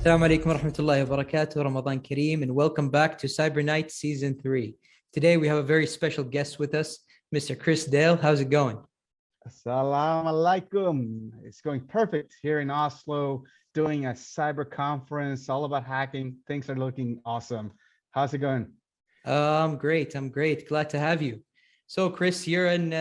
Assalamu alaikum wa rahmatullahi wa barakatuh, Ramadan Kareem, and welcome back to Cyber Night Season 3. Today we have a very special guest with us, Mr. Chris Dale. How's it going? Assalamu alaikum. It's going perfect here in Oslo, doing a cyber conference all about hacking. Things are looking awesome. How's it going? I'm great. Glad to have you. So, Chris, you're an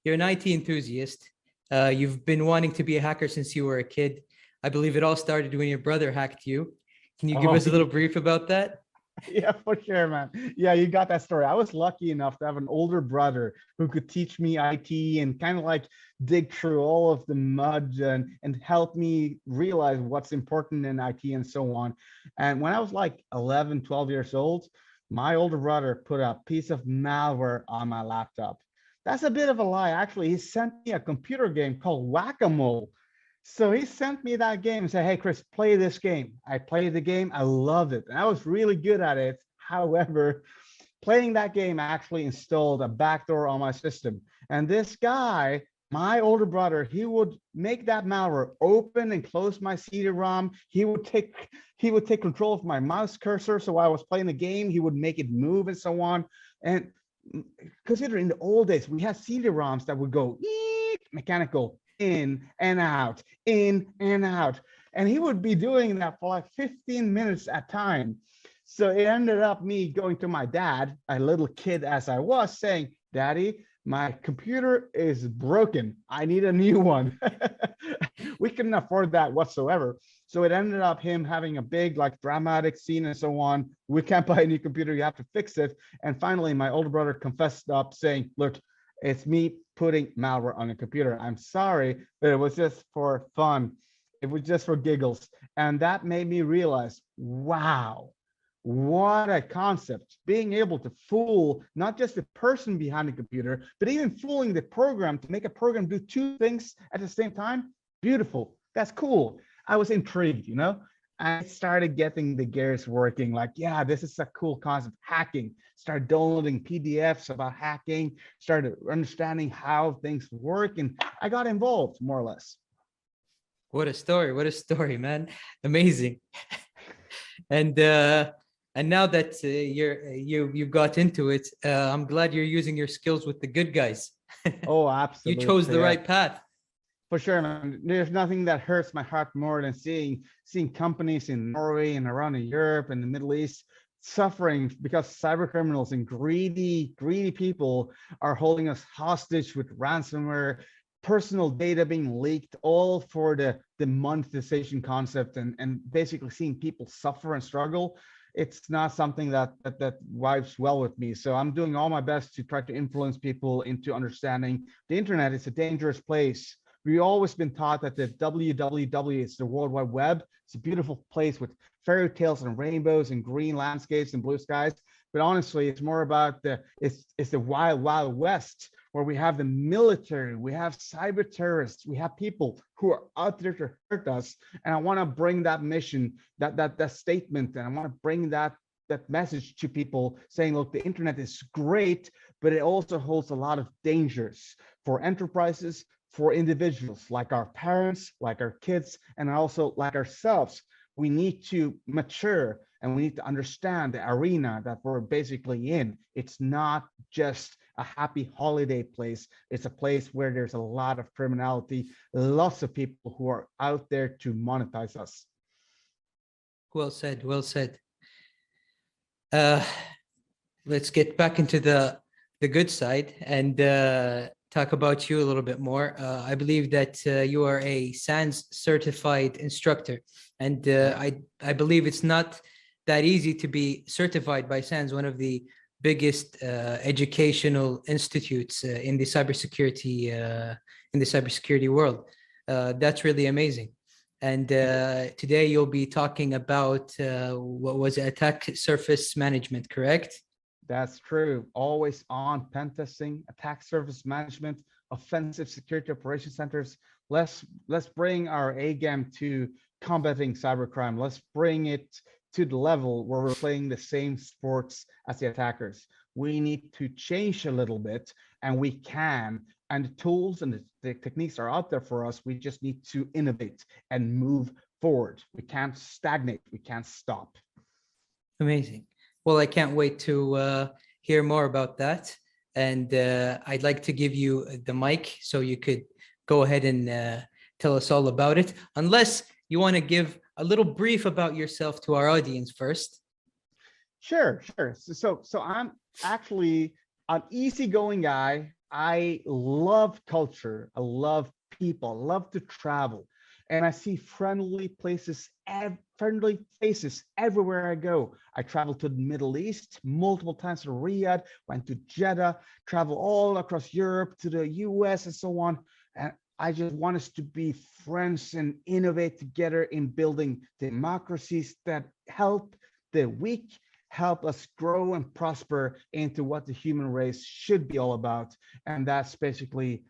IT enthusiast. You've been wanting to be a hacker since you were a kid. I believe it all started when your brother hacked you. Can you give us a little brief about that? Yeah, for sure, man. Yeah, you got that story. I was lucky enough to have an older brother who could teach me IT and kind of like dig through all of the mud and help me realize what's important in IT and so on. And when I was like 11, 12 years old, my older brother put a piece of malware on my laptop. That's a bit of a lie. Actually, he sent me a computer game called Whack-A-Mole. So he sent me that game and said, hey, Chris, play this game. I played the game. I loved it. And I was really good at it. However, playing that game actually installed a backdoor on my system. And this guy, my older brother, he would make that malware open and close my CD-ROM. He would take control of my mouse cursor. So while I was playing the game, he would make it move and so on. And consider in the old days, we had CD-ROMs that would go mechanical, in and out, in and out. And he would be doing that for like 15 minutes at a time. So it ended up me going to my dad, a little kid as I was, saying, Daddy, my computer is broken. I need a new one. We couldn't afford that whatsoever. So it ended up him having a big like dramatic scene and so on. We can't buy a new computer. You have to fix it. And finally, my older brother confessed up saying, look, it's me putting malware on a computer. I'm sorry, but it was just for fun. It was just for giggles. And that made me realize, wow, what a concept. Being able to fool not just the person behind the computer, but even fooling the program to make a program do two things at the same time. Beautiful. That's cool. I was intrigued, I started getting the gears working like, yeah, this is a cool concept, hacking. Started downloading PDFs about hacking, started understanding how things work, and I got involved more or less. What a story, man. Amazing. And now that you've got into it, I'm glad you're using your skills with the good guys. Oh, absolutely. You chose the right path. For sure, man. There's nothing that hurts my heart more than seeing companies in Norway and around in Europe and the Middle East suffering because cyber criminals and greedy people are holding us hostage with ransomware, personal data being leaked, all for the monetization concept and basically seeing people suffer and struggle. It's not something that vibes well with me. So I'm doing all my best to try to influence people into understanding the internet is a dangerous place. We've always been taught that the www is the World Wide Web. It's a beautiful place with fairy tales and rainbows and green landscapes and blue skies. But honestly, it's more about it's the wild, wild west where we have the military, we have cyber terrorists, we have people who are out there to hurt us. And I want to bring that mission, that statement, and I want to bring that message to people saying, look, the internet is great, but it also holds a lot of dangers for enterprises, for individuals like our parents, like our kids, and also like ourselves. We need to mature and we need to understand the arena that we're basically in. It's not just a happy holiday place. It's a place where there's a lot of criminality, lots of people who are out there to monetize us. Well said. Let's get back into the good side and talk about you a little bit more. I believe that you are a SANS certified instructor, and I believe it's not that easy to be certified by SANS, one of the biggest educational institutes in the cybersecurity world. That's really amazing. And today you'll be talking about what was it, attack surface management, correct? That's true. Always on pen testing, attack surface management, offensive security operations centers. Let's bring our A game to combating cybercrime. Let's bring it to the level where we're playing the same sports as the attackers. We need to change a little bit, and we can. And the tools and the techniques are out there for us. We just need to innovate and move forward. We can't stagnate. We can't stop. Amazing. Well, I can't wait to hear more about that. And I'd like to give you the mic so you could go ahead and tell us all about it, unless you want to give a little brief about yourself to our audience first. Sure. So I'm actually an easygoing guy. I love culture. I love people. I love to travel. And I see friendly faces everywhere I go. I traveled to the Middle East multiple times to Riyadh, went to Jeddah, traveled all across Europe to the US and so on. And I just want us to be friends and innovate together in building democracies that help the weak, help us grow and prosper into what the human race should be all about. And that's basically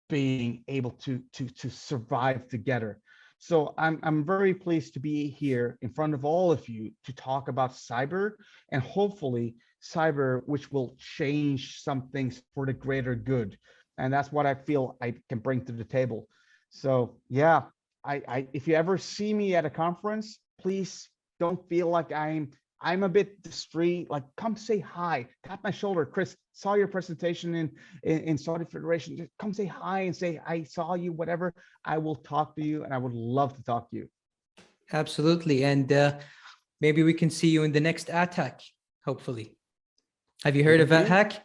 being able to survive together. So I'm very pleased to be here in front of all of you to talk about cyber, and hopefully cyber which will change some things for the greater good. And that's what I feel I can bring to the table. So yeah, I if you ever see me at a conference, please don't feel like I'm a bit discreet. Like, come say hi, tap my shoulder. Chris, saw your presentation in Saudi Federation. Just come say hi and say, I saw you, whatever. I will talk to you, and I would love to talk to you. Absolutely. And maybe we can see you in the next attack, hopefully. Have you heard of AtHack?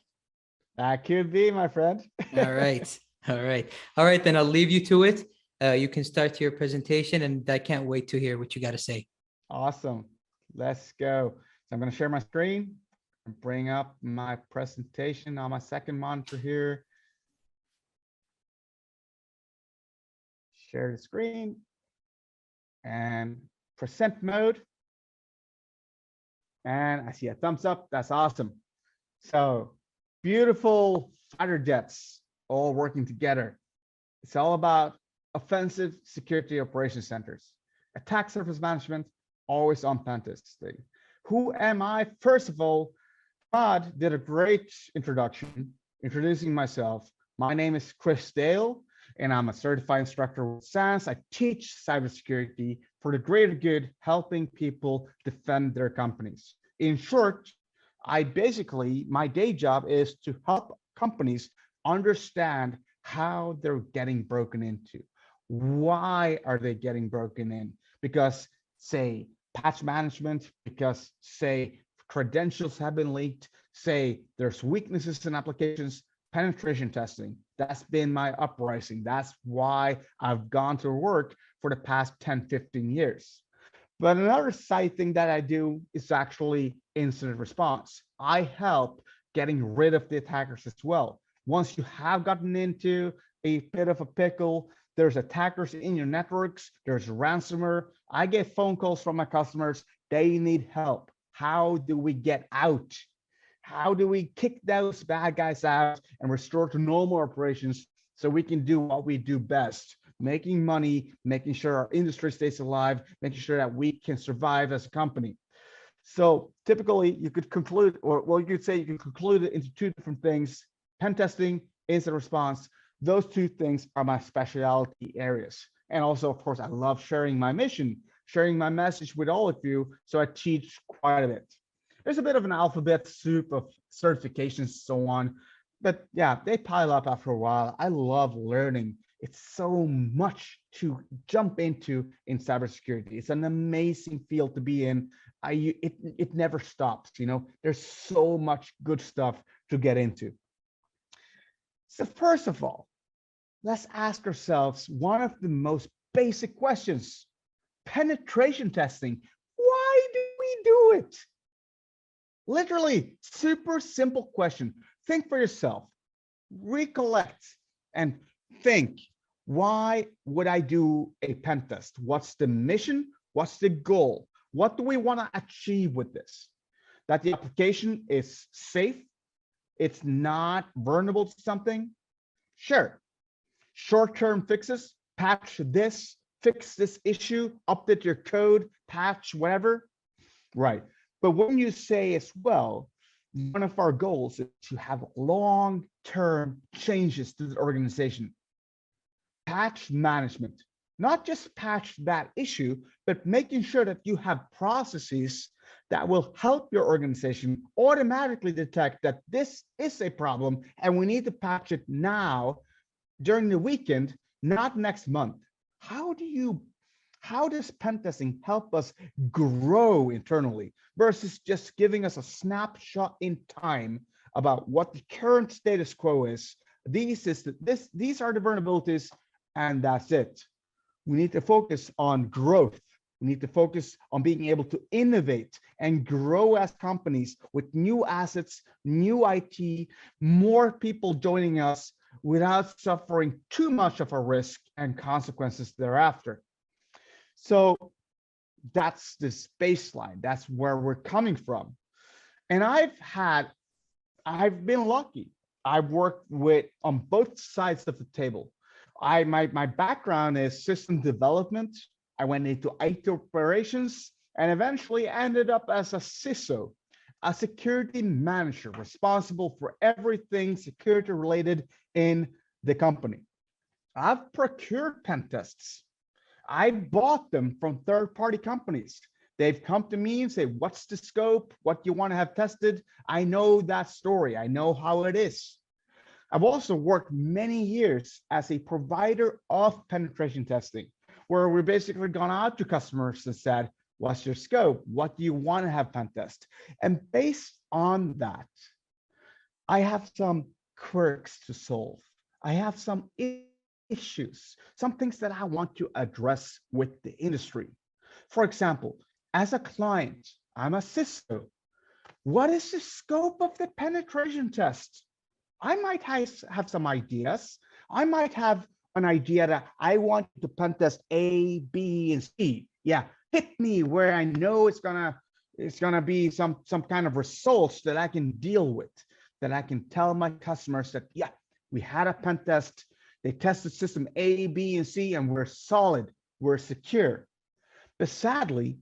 That could be, my friend. All right. All right, then I'll leave you to it. You can start your presentation, and I can't wait to hear what you got to say. Awesome. Let's go. So I'm going to share my screen and bring up my presentation on my second monitor here. Share the screen and present mode. And I see a thumbs up. That's awesome. So beautiful fighter jets all working together. It's all about offensive security operations centers, attack surface management, always on pen testing. Who am I? First of all, Todd did a great introduction, introducing myself. My name is Chris Dale, and I'm a certified instructor with SANS. I teach cybersecurity for the greater good, helping people defend their companies. In short, my day job is to help companies understand how they're getting broken into. Why are they getting broken in? Because, say, patch management, because, say, credentials have been leaked, say, there's weaknesses in applications, penetration testing. That's been my uprising. That's why I've gone to work for the past 10, 15 years. But another side thing that I do is actually incident response. I help getting rid of the attackers as well. Once you have gotten into a bit of a pickle, there's attackers in your networks, there's ransomware. I get phone calls from my customers. They need help. How do we get out? How do we kick those bad guys out and restore to normal operations so we can do what we do best? Making money, making sure our industry stays alive, making sure that we can survive as a company. So typically you could conclude, you could say you can conclude it into two different things: pen testing, incident response. Those two things are my specialty areas. And also, of course, I love sharing my mission, sharing my message with all of you. So I teach quite a bit. There's a bit of an alphabet soup of certifications and so on. But yeah, they pile up after a while. I love learning. It's so much to jump into in cybersecurity. It's an amazing field to be in. It never stops, you know. There's so much good stuff to get into. So first of all, let's ask ourselves one of the most basic questions: penetration testing. Why do we do it? Literally, super simple question. Think for yourself, recollect, and think, why would I do a pen test? What's the mission? What's the goal? What do we want to achieve with this? That the application is safe, it's not vulnerable to something? Sure. Short-term fixes, patch this, fix this issue, update your code, patch whatever. Right. But when you say as well, one of our goals is to have long-term changes to the organization. Patch management. not just patch that issue, but making sure that you have processes that will help your organization automatically detect that this is a problem and we need to patch it now during the weekend, not next month. How does pen testing help us grow internally versus just giving us a snapshot in time about what the current status quo is? These are the vulnerabilities, and that's it. We need to focus on growth. We need to focus on being able to innovate and grow as companies with new assets, new IT, more people joining us without suffering too much of a risk and consequences thereafter. So that's this baseline. That's where we're coming from. And I've been lucky. I've worked on both sides of the table. My background is system development. I went into IT operations and eventually ended up as a CISO, a security manager responsible for everything security related in the company. I've procured pen tests. I bought them from third-party companies. They've come to me and say, what's the scope? What do you want to have tested? I know that story. I know how it is. I've also worked many years as a provider of penetration testing, where we basically gone out to customers and said, what's your scope? What do you want to have pen test? And based on that, I have some quirks to solve. I have some issues, some things that I want to address with the industry. For example, as a client, I'm a CISO. What is the scope of the penetration test? I might have some ideas. I might have an idea that I want to pen test A, B, and C. Yeah, hit me where I know it's gonna be some kind of results that I can deal with, that I can tell my customers that, yeah, we had a pen test. They tested system A, B, and C, and we're solid, we're secure. But sadly,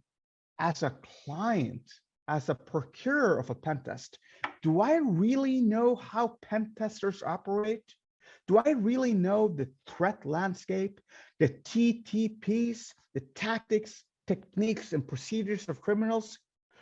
as a client, as a procurer of a pen test, do I really know how pen testers operate? Do I really know the threat landscape, the TTPs, the tactics, techniques, and procedures of criminals?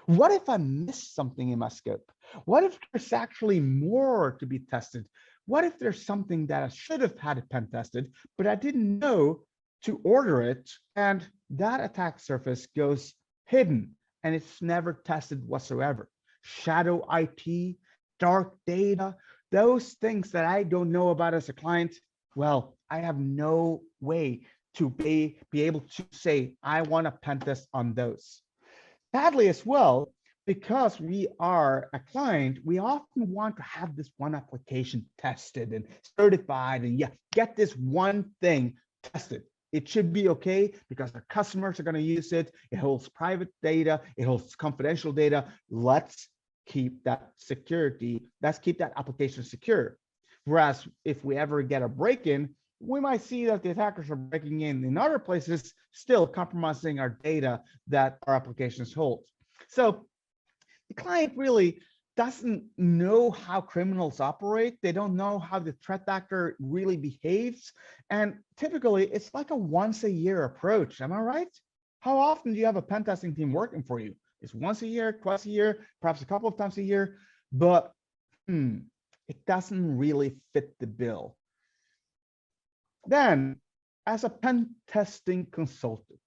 What if I missed something in my scope? What if there's actually more to be tested? What if there's something that I should have had it pen tested, but I didn't know to order it, and that attack surface goes hidden and it's never tested whatsoever? Shadow IT, dark data, those things that I don't know about as a client, well, I have no way to be able to say, I want a pen test on those. Sadly as well, because we are a client, we often want to have this one application tested and certified and yeah, get this one thing tested. It should be okay because our customers are going to use it. It holds private data. It holds confidential data. Let's keep that security. Let's keep that application secure. Whereas if we ever get a break-in, we might see that the attackers are breaking in other places, still compromising our data that our applications hold. So the client really doesn't know how criminals operate. They don't know how the threat actor really behaves. And typically it's like a once a year approach. Am I right? How often do you have a pen testing team working for you? It's once a year, twice a year, perhaps a couple of times a year, but it doesn't really fit the bill. Then, as a pen testing consultant,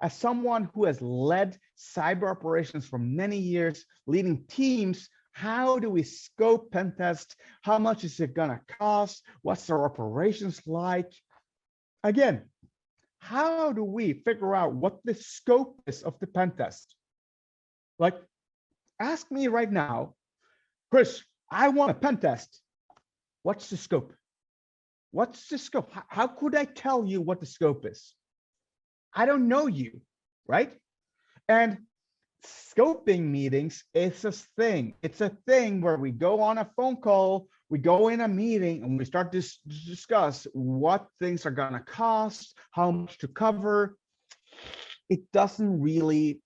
as someone who has led cyber operations for many years, leading teams, how do we scope pen test? How much is it gonna cost? What's our operations like? Again, how do we figure out what the scope is of the pen test? Like, ask me right now, Chris, I want a pen test. What's the scope? What's the scope? How could I tell you what the scope is? I don't know you, right? And scoping meetings is a thing. It's a thing where we go on a phone call, we go in a meeting, and we start to discuss what things are gonna cost, how much to cover. It doesn't really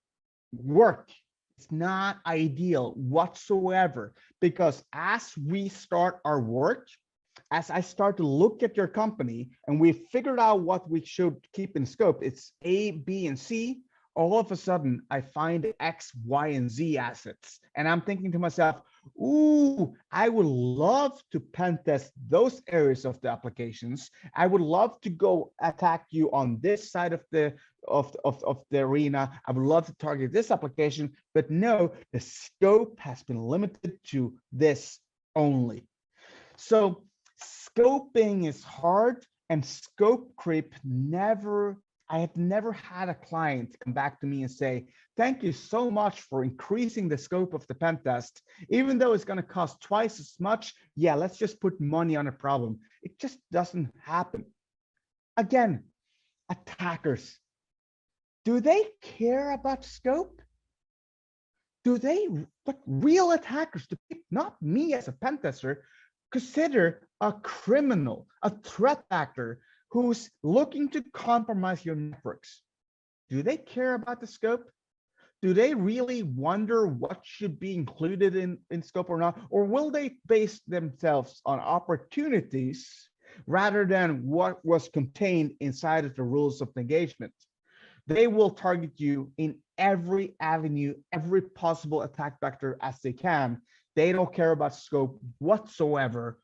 work. It's not ideal whatsoever, because as we start our work, as I start to look at your company and we figured out what we should keep in scope, it's A, B, and C. All of a sudden, I find X, Y, and Z assets. And I'm thinking to myself, ooh, I would love to pen test those areas of the applications. I would love to go attack you on this side of the arena. I would love to target this application, but no, the scope has been limited to this only. So scoping is hard, and scope creep I have never had a client come back to me and say, thank you so much for increasing the scope of the pen test. Even though it's going to cost twice as much, yeah, let's just put money on a problem. It just doesn't happen. Again, attackers, do they care about scope? But real attackers, not me as a pen tester, consider a criminal, a threat actor who's looking to compromise your networks. Do they care about the scope? Do they really wonder what should be included in scope or not? Or will they base themselves on opportunities rather than what was contained inside of the rules of engagement? They will target you in every avenue, every possible attack vector as they can. They don't care about scope whatsoever.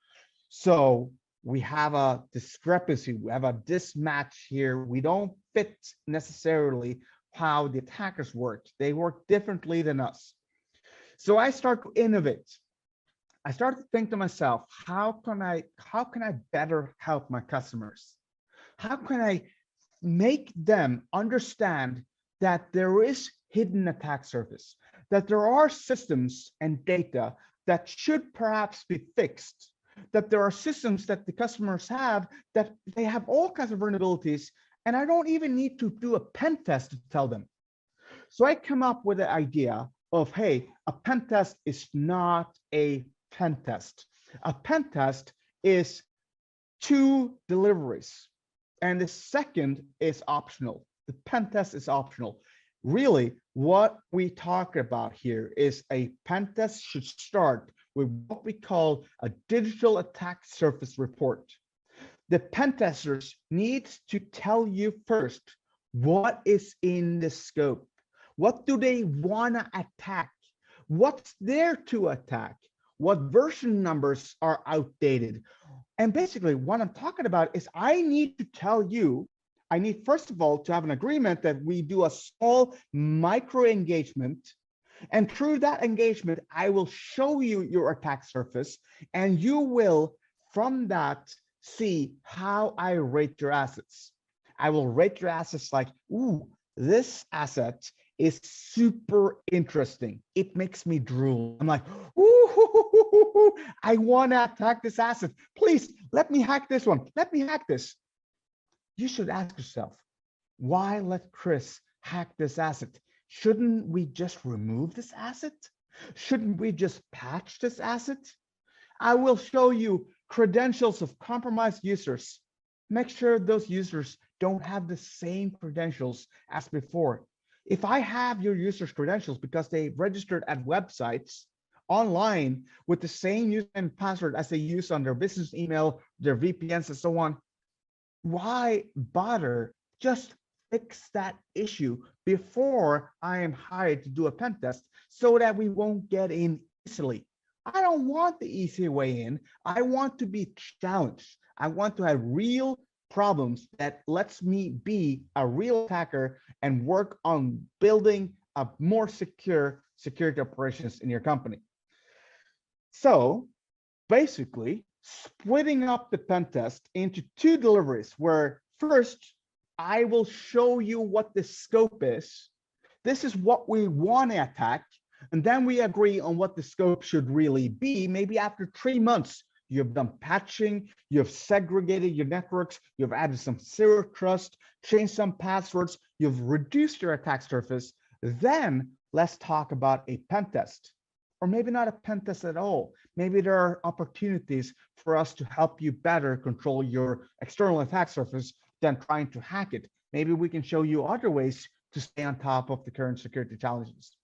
So we have a discrepancy, we have a mismatch here. We don't fit necessarily how the attackers work. They work differently than us. So I start to innovate. I start to think to myself, how can I better help my customers? How can I make them understand that there is hidden attack surface, that there are systems and data that should perhaps be fixed, that there are systems that the customers have that they have all kinds of vulnerabilities, and I don't even need to do a pen test to tell them. So I come up with the idea of, hey, a pen test is not a pen test. A pen test is 2 deliveries, and the second is optional. The pen test is optional. Really, what we talk about here is a pen test should start with what we call a digital attack surface report. The pen testers need to tell you first what is in the scope. What do they want to attack? What's there to attack? What version numbers are outdated? And basically what I'm talking about is I need to tell you, I need first of all to have an agreement that we do a small micro engagement. And through that engagement, I will show you your attack surface, and you will, from that, see how I rate your assets. I will rate your assets like, ooh, this asset is super interesting. It makes me drool. I'm like, ooh, I want to attack this asset. Please, let me hack this one. Let me hack this. You should ask yourself, why let Chris hack this asset? Shouldn't we just remove this asset? Shouldn't we just patch this asset? I will show you credentials of compromised users. Make sure those users don't have the same credentials as before. If I have your users' credentials because they registered at websites online with the same username and password as they use on their business email, their VPNs, and so on, why bother? Just fix that issue before I am hired to do a pen test so that we won't get in easily. I don't want the easy way in. I want to be challenged. I want to have real problems that lets me be a real attacker and work on building a more secure security operations in your company. So basically, splitting up the pen test into 2 deliveries, where first, I will show you what the scope is. This is what we want to attack. And then we agree on what the scope should really be. Maybe after 3 months, you've done patching, you've segregated your networks, you've added some zero trust, changed some passwords, you've reduced your attack surface. Then let's talk about a pen test. Or maybe not a pen test at all. Maybe there are opportunities for us to help you better control your external attack surface than trying to hack it. Maybe we can show you other ways to stay on top of the current security challenges.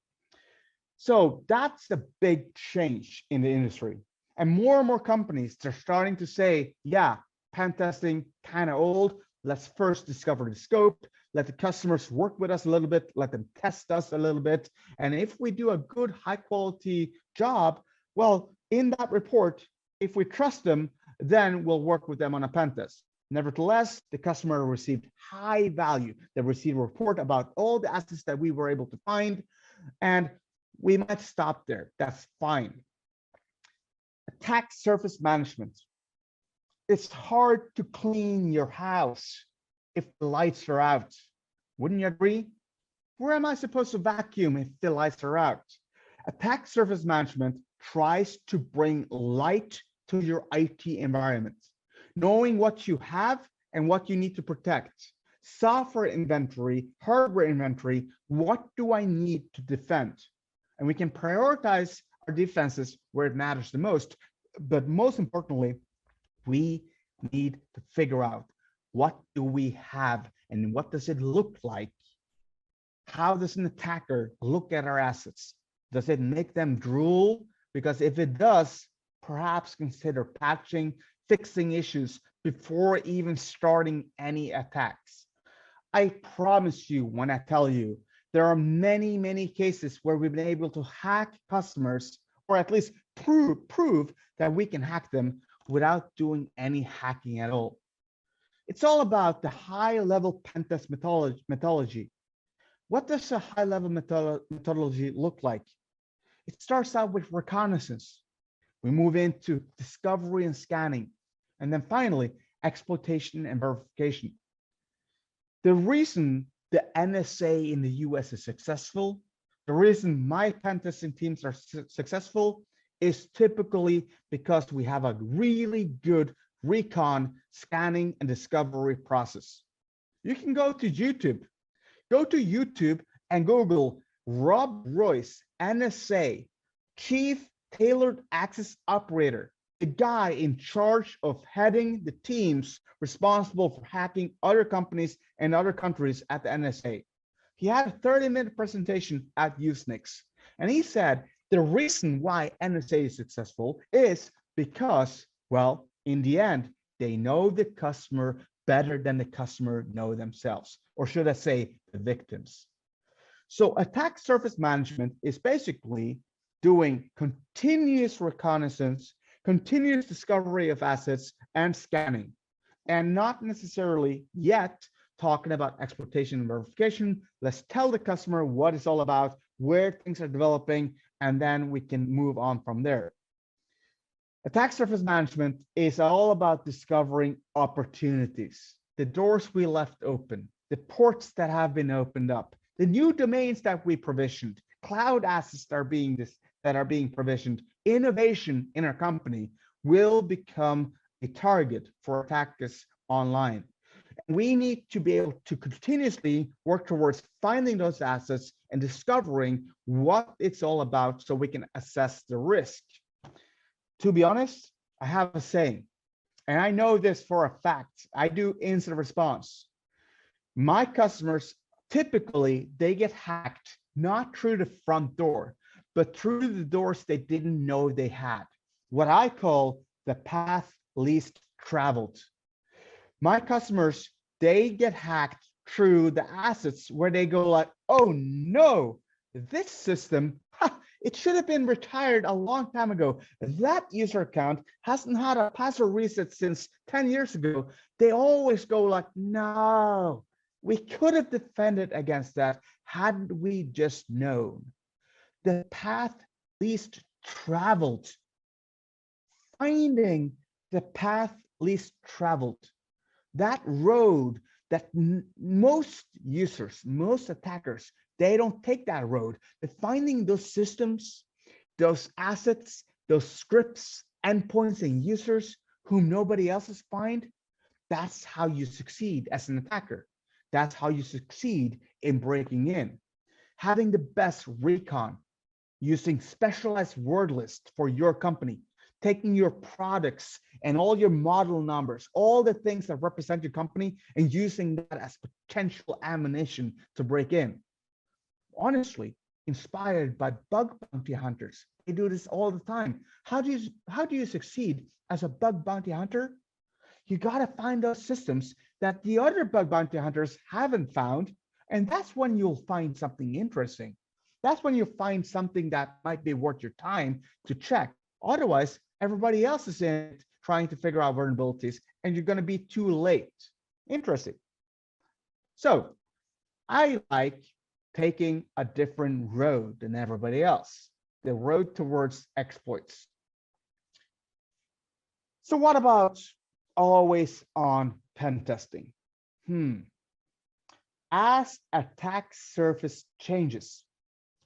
So that's the big change in the industry. And more companies, they're starting to say, yeah, pen testing kind of old. Let's first discover the scope, let the customers work with us a little bit, let them test us a little bit. And if we do a good, high quality job, well, in that report, if we trust them, then we'll work with them on a pen test. Nevertheless, the customer received high value. They received a report about all the assets that we were able to find, and we might stop there. That's fine. Attack surface management. It's hard to clean your house if the lights are out. Wouldn't you agree? Where am I supposed to vacuum if the lights are out? Attack surface management tries to bring light to your IT environment, knowing what you have and what you need to protect. Software inventory, hardware inventory, what do I need to defend? And we can prioritize our defenses where it matters the most. But most importantly, we need to figure out, what do we have and what does it look like? How does an attacker look at our assets? Does it make them drool? Because if it does, perhaps consider patching, fixing issues before even starting any attacks. I promise you, when I tell you, there are many cases where we've been able to hack customers, or at least prove that we can hack them without doing any hacking at all. It's all about the high-level pen test methodology. What does a high-level methodology look like? It starts out with reconnaissance. We move into discovery and scanning, and then finally, exploitation and verification. The reason the NSA in the US is successful, the reason my pen testing teams are successful, is typically because we have a really good recon, scanning, and discovery process. You can go to YouTube. Go to YouTube and Google Rob Royce, NSA, Chief Tailored Access Operator, the guy in charge of heading the teams responsible for hacking other companies and other countries at the NSA. He had a 30-minute presentation at Usenix, and he said the reason why NSA is successful is because, well, in the end, they know the customer better than the customer know themselves, or should I say the victims. So attack surface management is basically doing continuous reconnaissance, continuous discovery of assets, and scanning, and not necessarily yet talking about exploitation and verification. Let's tell the customer what it's all about, where things are developing, and then we can move on from there. Attack surface management is all about discovering opportunities, the doors we left open, the ports that have been opened up, the new domains that we provisioned, cloud assets that are being provisioned. Innovation in our company will become a target for attackers online. We need to be able to continuously work towards finding those assets and discovering what it's all about so we can assess the risk. To be honest, I have a saying, and I know this for a fact. I do incident response. My customers, typically, they get hacked, not through the front door, but through the doors they didn't know they had. What I call the path least traveled. My customers, they get hacked through the assets where they go like, oh no, this system, it should have been retired a long time ago. That user account hasn't had a password reset since 10 years ago. They always go like, no, we could have defended against that hadn't we just known. The path least traveled. Finding the path least traveled. That road that most users, most attackers, they don't take that road. But finding those systems, those assets, those scripts, endpoints, and users whom nobody else has found, that's how you succeed as an attacker. That's how you succeed in breaking in. Having the best recon, using specialized word lists for your company, taking your products and all your model numbers, all the things that represent your company, and using that as potential ammunition to break in. Honestly, inspired by bug bounty hunters. They do this all the time. How do you succeed as a bug bounty hunter? You got to find those systems that the other bug bounty hunters haven't found, and that's when you'll find something interesting. That's when you find something that might be worth your time to check. Otherwise, everybody else is in it trying to figure out vulnerabilities, and you're going to be too late. Interesting. So I like taking a different road than everybody else, the road towards exploits. So what about always on pen testing? As attack surface changes,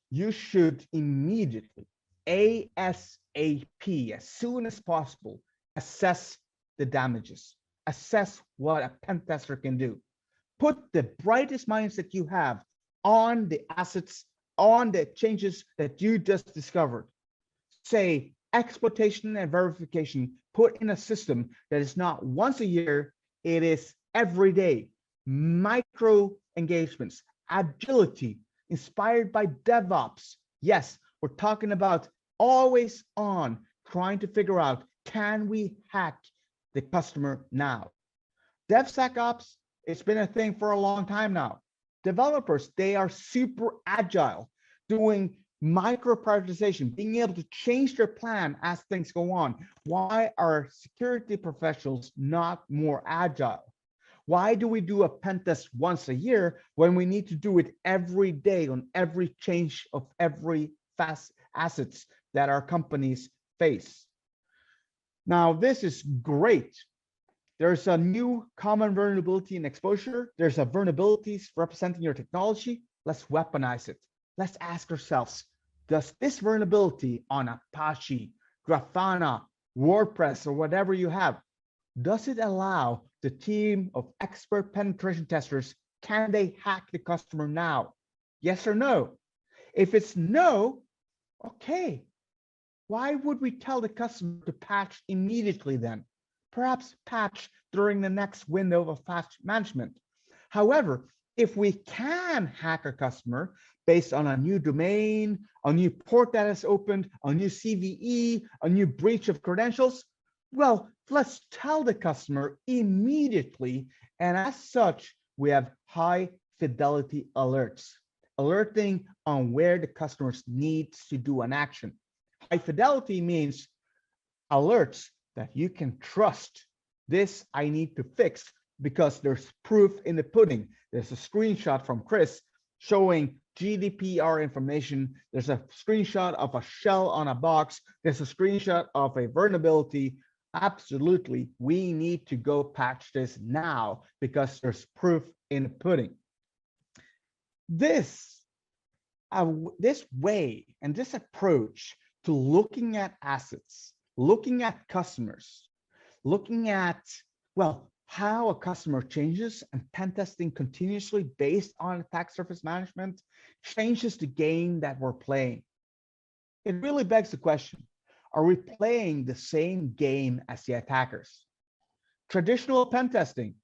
you should immediately, ASAP, as soon as possible, assess the damages, assess what a pen tester can do. Put the brightest minds that you have on the assets, on the changes that you just discovered. Say exploitation and verification put in a system that is not once a year, it is every day. Micro engagements, agility, inspired by DevOps. Yes, we're talking about always on, trying to figure out, can we hack the customer now? DevSecOps, it's been a thing for a long time now. Developers, they are super agile, doing micro prioritization, being able to change their plan as things go on. Why are security professionals not more agile? Why do we do a pen test once a year when we need to do it every day on every change of every fast assets that our companies face? Now, this is great. There's a new common vulnerability in exposure. There's a vulnerabilities representing your technology. Let's weaponize it. Let's ask ourselves, does this vulnerability on Apache, Grafana, WordPress, or whatever you have, does it allow the team of expert penetration testers, can they hack the customer now? Yes or no? If it's no, okay. Why would we tell the customer to patch immediately then? Perhaps patch during the next window of patch management. However, if we can hack a customer based on a new domain, a new port that is opened, a new CVE, a new breach of credentials, well, let's tell the customer immediately. And as such, we have high fidelity alerts, alerting on where the customer needs to do an action. High fidelity means alerts that you can trust. This I need to fix because there's proof in the pudding. There's a screenshot from Chris showing GDPR information. There's a screenshot of a shell on a box. There's a screenshot of a vulnerability. Absolutely, we need to go patch this now because there's proof in the pudding. This way and this approach to looking at assets, looking at customers, looking at, well, how a customer changes and pen testing continuously based on attack surface management changes the game that we're playing. It really begs the question, are we playing the same game as the attackers? Traditional pen testing,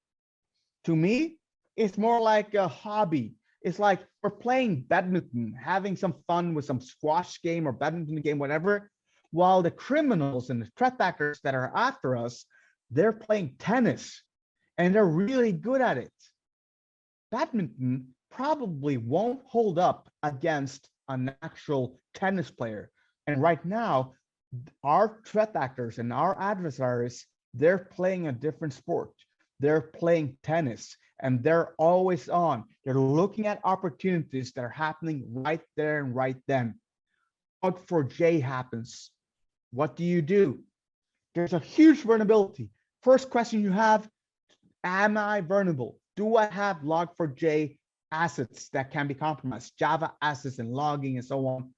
to me, it's more like a hobby. It's like we're playing badminton, having some fun with some squash game or badminton game, whatever, while the criminals and the threat actors that are after us, they're playing tennis and they're really good at it. Badminton probably won't hold up against an actual tennis player. And right now, our threat actors and our adversaries, they're playing a different sport. They're playing tennis and they're always on. They're looking at opportunities that are happening right there and right then. Log4j happens. What do? There's a huge vulnerability. First question you have, am I vulnerable? Do I have log4j assets that can be compromised, Java assets and logging and so on?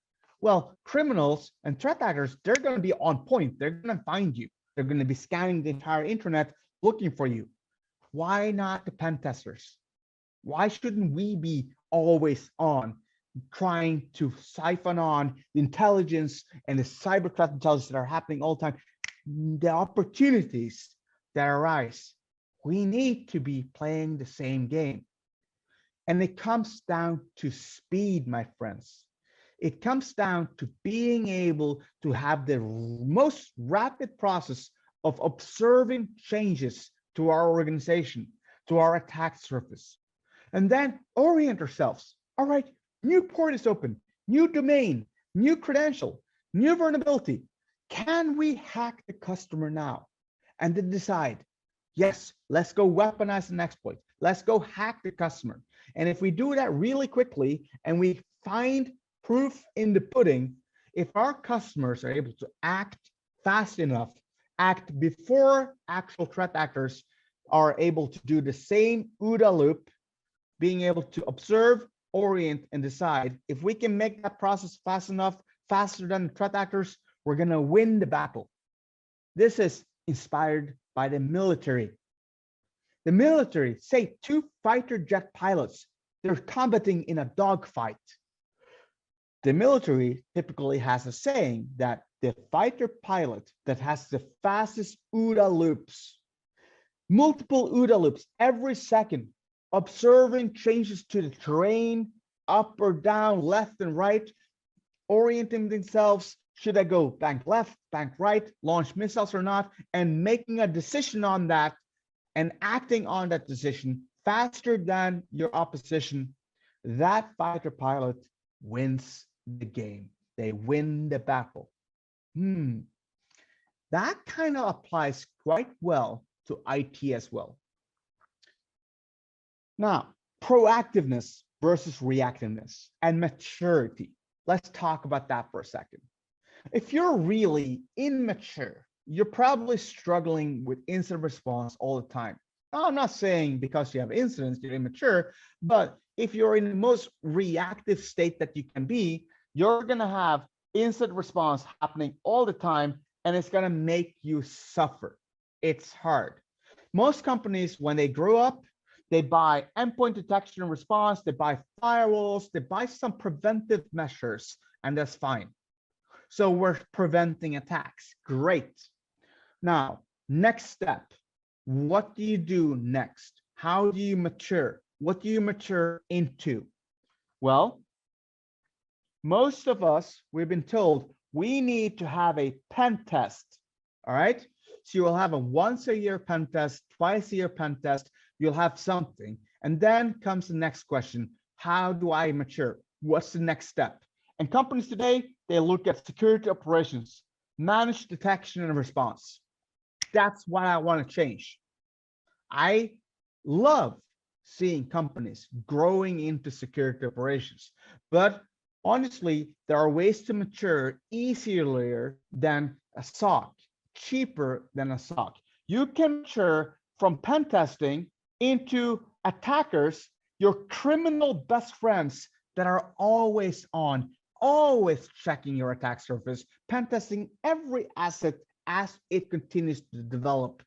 Well, criminals and threat actors, they're going to be on point. They're going to find you. They're going to be scanning the entire internet looking for you. Why not the pen testers? Why shouldn't we be always on, trying to siphon on the intelligence and the cyber threat intelligence that are happening all the time, the opportunities that arise? We need to be playing the same game. And it comes down to speed, my friends. It comes down to being able to have the most rapid process of observing changes to our organization, to our attack surface, and then orient ourselves. All right, new port is open, new domain, new credential, new vulnerability. Can we hack the customer now? And then decide, yes, let's go weaponize an exploit. Let's go hack the customer. And if we do that really quickly and we find proof in the pudding, if our customers are able to act fast enough, act before actual threat actors are able to do the same OODA loop, being able to observe, orient, and decide, if we can make that process fast enough, faster than threat actors, we're going to win the battle. This is inspired by the military. The military, say 2 fighter jet pilots, they're combating in a dogfight. The military typically has a saying that the fighter pilot that has the fastest OODA loops, multiple OODA loops every second, observing changes to the terrain, up or down, left and right, orienting themselves, should I go bank left, bank right, launch missiles or not, and making a decision on that and acting on that decision faster than your opposition, that fighter pilot wins the game. They win the battle. That kind of applies quite well to IT as well. Now, proactiveness versus reactiveness and maturity. Let's talk about that for a second. If you're really immature, you're probably struggling with incident response all the time. Now, I'm not saying because you have incidents, you're immature, but if you're in the most reactive state that you can be, you're going to have incident response happening all the time, and it's going to make you suffer. It's hard. Most companies, when they grow up, they buy endpoint detection and response, they buy firewalls, they buy some preventive measures, and that's fine. So we're preventing attacks. Great. Now, next step. What do you do next? How do you mature? What do you mature into? Well, most of us, we've been told we need to have a pen test. All right. So you will have a once a year pen test, twice a year pen test. You'll have something. And then comes the next question. How do I mature? What's the next step? And companies today, they look at security operations, managed detection and response. That's what I want to change. I love seeing companies growing into security operations, but honestly, there are ways to mature easier than a SOC, cheaper than a SOC. You can mature from pen testing into attackers, your criminal best friends that are always on, always checking your attack surface, pen testing every asset as it continues to develop.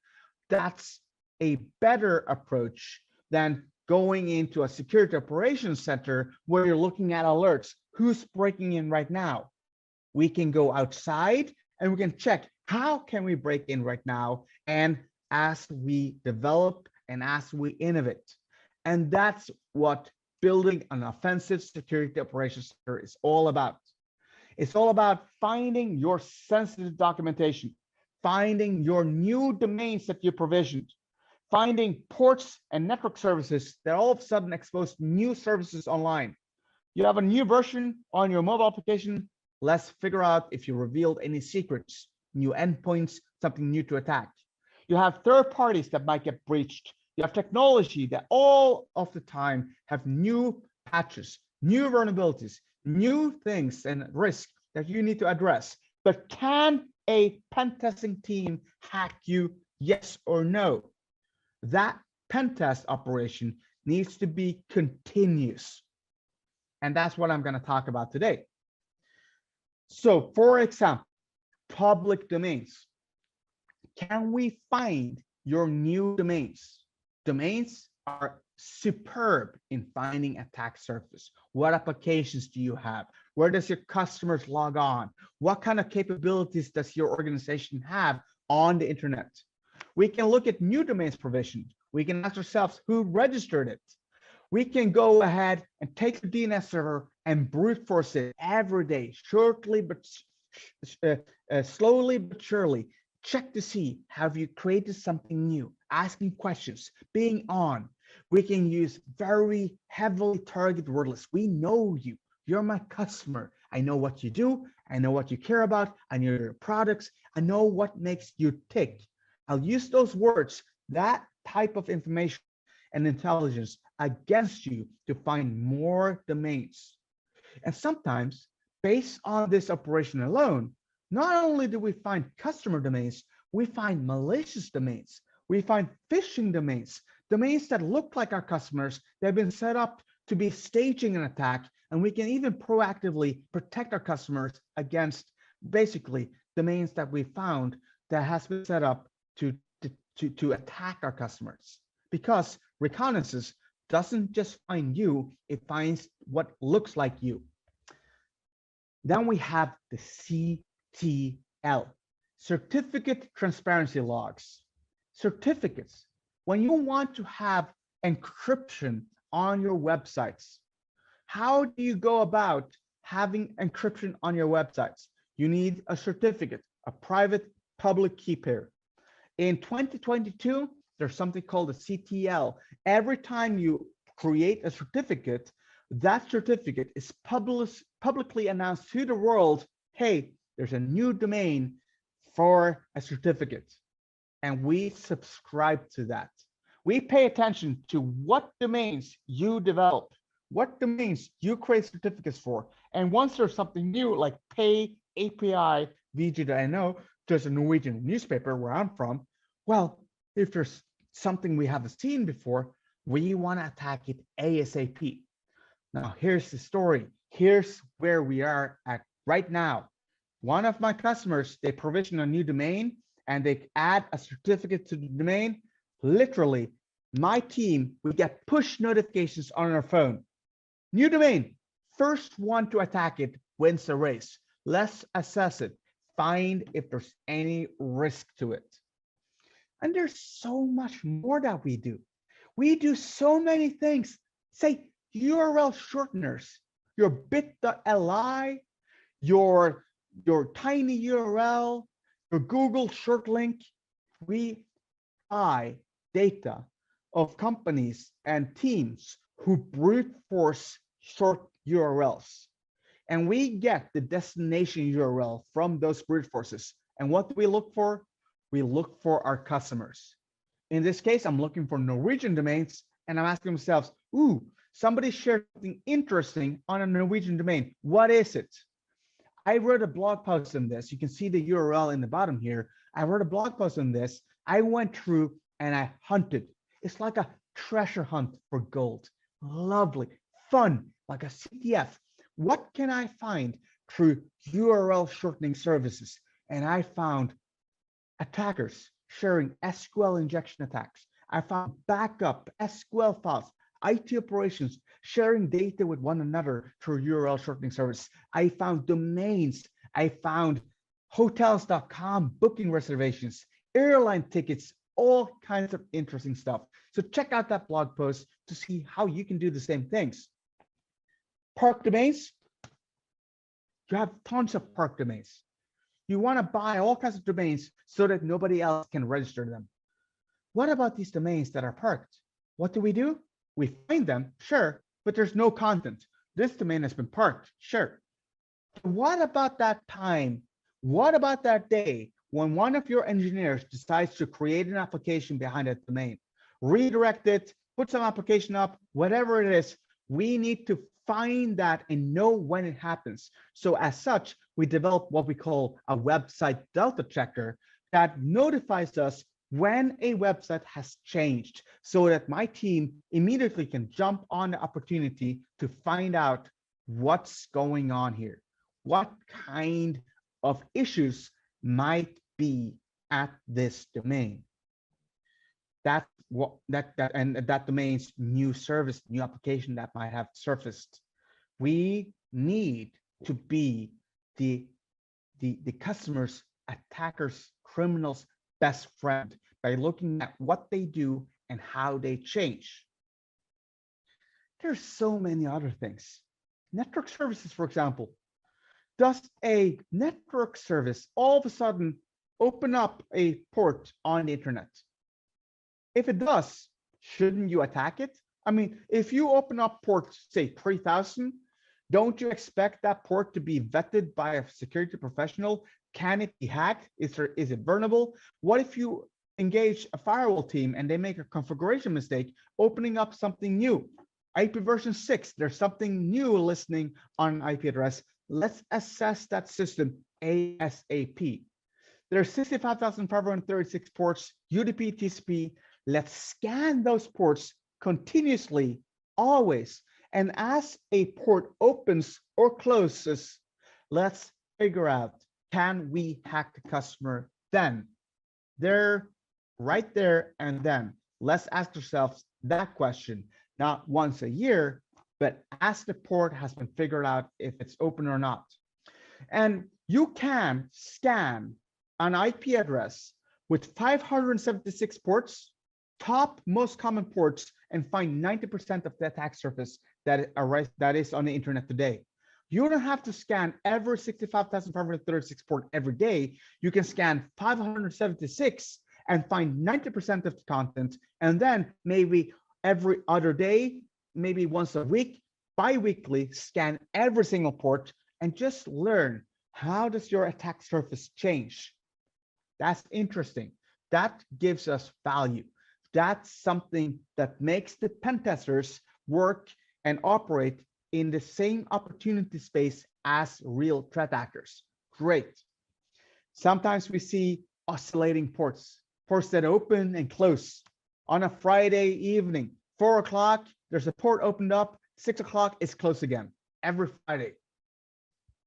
That's a better approach than going into a security operations center where you're looking at alerts. Who's breaking in right now? We can go outside and we can check how can we break in right now, and as we develop and as we innovate. And that's what building an offensive security operations center is all about. It's all about finding your sensitive documentation, finding your new domains that you provisioned, finding ports and network services that all of a sudden expose new services online. You have a new version on your mobile application. Let's figure out if you revealed any secrets, new endpoints, something new to attack. You have third parties that might get breached. You have technology that all of the time have new patches, new vulnerabilities, new things and risks that you need to address. But can a pen testing team hack you? Yes or no? That pen test operation needs to be continuous. And that's what I'm going to talk about today. So, for example, public domains. Can we find your new domains? Domains are superb in finding attack surface. What applications do you have? Where does your customers log on? What kind of capabilities does your organization have on the internet? We can look at new domains provisioned. We can ask ourselves who registered it. We can go ahead and take the DNS server and brute force it every day, slowly but surely. Check to see, have you created something new? Asking questions, being on. We can use very heavily targeted word lists. We know you. You're my customer. I know what you do. I know what you care about. I know your products. I know what makes you tick. I'll use those words, that type of information and intelligence against you to find more domains. And sometimes, based on this operation alone, not only do we find customer domains, we find malicious domains. We find phishing domains, domains that look like our customers. They've been set up to be staging an attack, and we can even proactively protect our customers against basically domains that we found that has been set up to attack our customers. Because reconnaissance doesn't just find you, it finds what looks like you. Then we have the CTL, Certificate Transparency Logs. Certificates. When you want to have encryption on your websites, how do you go about having encryption on your websites? You need a certificate, a private public key pair. In 2022, there's something called a CTL. Every time you create a certificate, that certificate is publicly announced to the world, hey, there's a new domain for a certificate. And we subscribe to that. We pay attention to what domains you develop, what domains you create certificates for. And once there's something new, like pay API VG.no, there's a Norwegian newspaper where I'm from. Well, if there's something we haven't seen before, we want to attack it ASAP. Now, here's the story. Here's where we are at right now. One of my customers, they provision a new domain and they add a certificate to the domain. Literally, my team, we get push notifications on our phone. New domain, first one to attack it wins the race. Let's assess it, find if there's any risk to it. And there's so much more that we do. We do so many things. Say URL shorteners, your bit.li, your tiny URL, your Google short link. We buy data of companies and teams who brute force short URLs. And we get the destination URL from those brute forces. And what do we look for? We look for our customers. In this case, I'm looking for Norwegian domains, and I'm asking myself, ooh, somebody shared something interesting on a Norwegian domain. What is it? I wrote a blog post on this. You can see the URL in the bottom here. I wrote a blog post on this. I went through and I hunted. It's like a treasure hunt for gold. Lovely, fun, like a CTF. What can I find through URL shortening services? And I found attackers sharing SQL injection attacks. I found backup SQL files, IT operations sharing data with one another through URL shortening service. I found domains. I found hotels.com booking reservations, airline tickets, all kinds of interesting stuff. So check out that blog post to see how you can do the same things. Park domains. You have tons of park domains. You want to buy all kinds of domains so that nobody else can register them. What about these domains that are parked? What do? We find them, sure, but there's no content. This domain has been parked, sure. What about that time? What about that day when one of your engineers decides to create an application behind that domain, redirect it, put some application up, whatever it is? We need to find that and know when it happens. So as such, we develop what we call a website delta checker that notifies us when a website has changed, so that my team immediately can jump on the opportunity to find out what's going on here. What kind of issues might be at this domain? That's what that domain's new service, new application that might have surfaced. We need to be the customer's, attackers, criminals' best friend by looking at what they do and how they change. There's so many other things. Network services, for example. Does a network service all of a sudden open up a port on the internet? If it does, shouldn't you attack it? I mean, if you open up port, say 3,000, don't you expect that port to be vetted by a security professional? Can it be hacked? Is it vulnerable? What if you engage a firewall team and they make a configuration mistake, opening up something new? IP version 6, there's something new listening on an IP address. Let's assess that system ASAP. There are 65,536 ports, UDP, TCP. Let's scan those ports continuously, always. And as a port opens or closes, let's figure out, can we hack the customer then? They're right there and then. Let's ask ourselves that question, not once a year, but as the port has been figured out if it's open or not. And you can scan an IP address with 576 ports, top most common ports, and find 90% of the attack surface that is on the internet today. You don't have to scan every 65,536 port every day. You can scan 576 and find 90% of the content, and then maybe every other day, maybe once a week, bi-weekly, scan every single port and just learn, how does your attack surface change? That's interesting. That gives us value. That's something that makes the pen testers work and operate in the same opportunity space as real threat actors. Great. Sometimes we see oscillating ports, ports that open and close. On a Friday evening, 4 o'clock, there's a port opened up, 6 o'clock, it's closed again. Every Friday.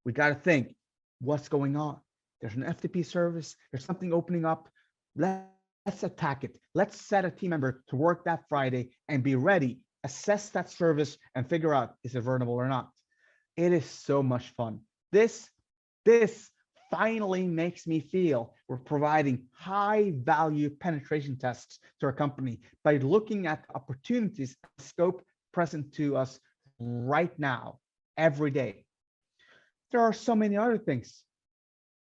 We got to think, what's going on? There's an FTP service, there's something opening up. Let's attack it. Let's set a team member to work that Friday and be ready, assess that service and figure out, is it vulnerable or not? It is so much fun. This finally makes me feel we're providing high value penetration tests to our company by looking at opportunities and scope present to us right now, every day. There are so many other things.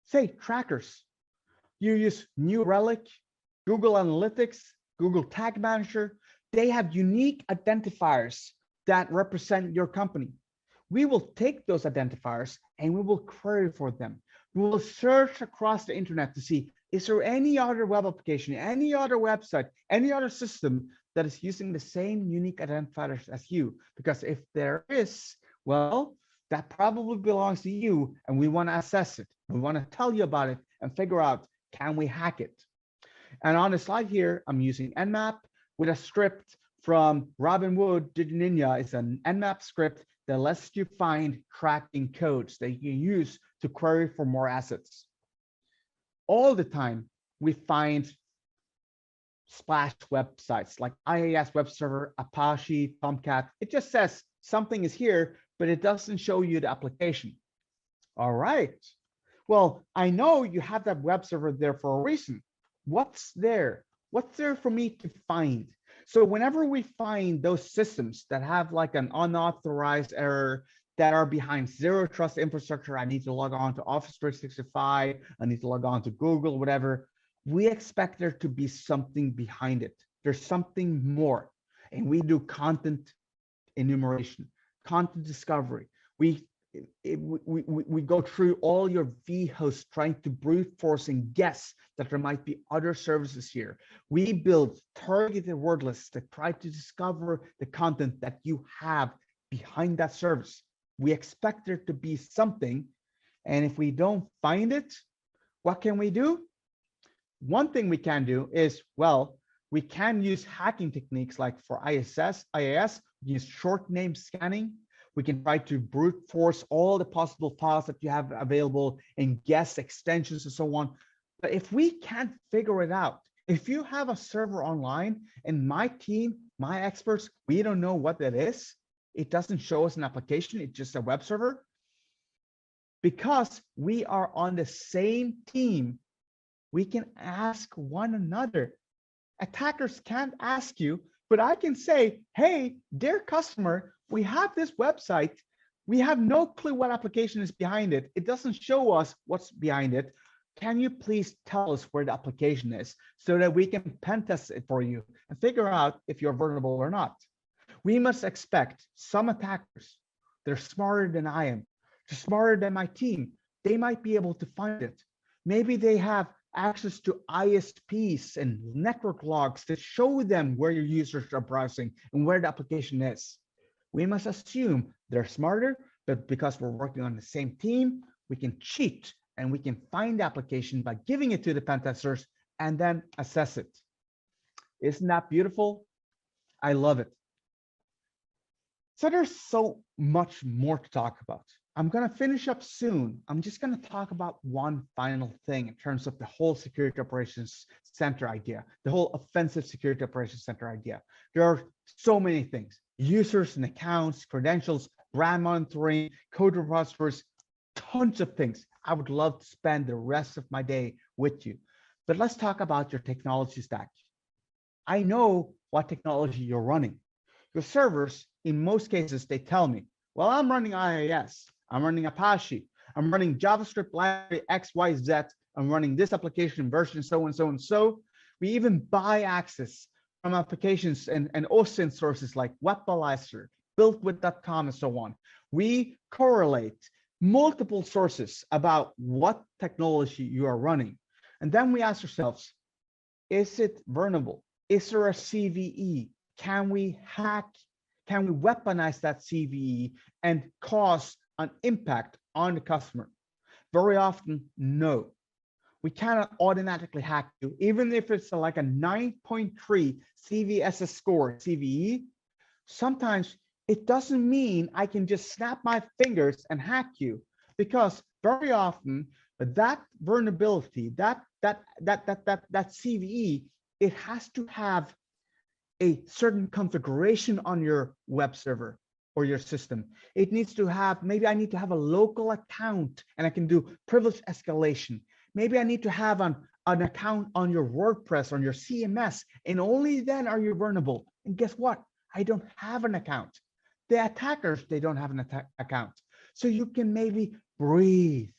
Say trackers. You use New Relic, Google Analytics, Google Tag Manager. They have unique identifiers that represent your company. We will take those identifiers and we will query for them. We will search across the internet to see, is there any other web application, any other website, any other system that is using the same unique identifiers as you? Because if there is, well, that probably belongs to you and we want to assess it. We want to tell you about it and figure out, can we hack it? And on the slide here, I'm using Nmap with a script from Robinwood Ninja. It's an Nmap script that lets you find cracking codes that you can use to query for more assets. All the time, we find splash websites like IIS Web Server, Apache, Tomcat. It just says something is here, but it doesn't show you the application. All right. Well, I know you have that web server there for a reason. What's there? What's there for me to find? So whenever we find those systems that have like an unauthorized error, that are behind zero trust infrastructure, I need to log on to Office 365, I need to log on to Google, whatever, we expect there to be something behind it. There's something more. And we do content enumeration, content discovery. We go through all your vhosts trying to brute force and guess that there might be other services here. We build targeted word lists that try to discover the content that you have behind that service. We expect there to be something, and if we don't find it, what can we do? One thing we can do is, well, we can use hacking techniques like for IIS, use short name scanning. We can try to brute force all the possible files that you have available and guess extensions and so on. But if we can't figure it out, if you have a server online and my team, my experts, we don't know what that is, it doesn't show us an application, it's just a web server. Because we are on the same team, we can ask one another. Attackers can't ask you, But I can say, hey, dear customer, we have this website. We have no clue what application is behind it. It doesn't show us what's behind it. Can you please tell us where the application is so that we can pen test it for you and figure out if you're vulnerable or not? We must expect some attackers, they're smarter than I am, they're smarter than my team. They might be able to find it. Maybe they have access to ISPs and network logs that show them where your users are browsing and where the application is. We must assume they're smarter, but because we're working on the same team, we can cheat and we can find the application by giving it to the pen testers and then assess it. Isn't that beautiful? I love it. So there's so much more to talk about. I'm going to finish up soon. I'm just going to talk about one final thing in terms of the whole security operations center idea, the whole offensive security operations center idea. There are so many things: users and accounts, credentials, brand monitoring, code repositories, tons of things. I would love to spend the rest of my day with you. But let's talk about your technology stack. I know what technology you're running. Your servers, in most cases, they tell me, well, I'm running IIS, I'm running Apache, I'm running JavaScript library XYZ, I'm running this application version so and so and so. We even buy access from applications and OSINT sources like Webalizer, builtwith.com, and so on. We correlate multiple sources about what technology you are running. And then we ask ourselves, is it vulnerable? Is there a CVE? Can we hack? Can we weaponize that CVE and cause an impact on the customer? Very often, no. We cannot automatically hack you, even if it's like a 9.3 CVSS score CVE. Sometimes it doesn't mean I can just snap my fingers and hack you, because very often that vulnerability, that CVE, it has to have a certain configuration on your web server or your system. It needs to have, maybe I need to have a local account and I can do privilege escalation. Maybe I need to have an account on your WordPress, on your CMS, and only then are you vulnerable. And guess what? I don't have an account. The attackers, they don't have an account. So you can maybe breathe,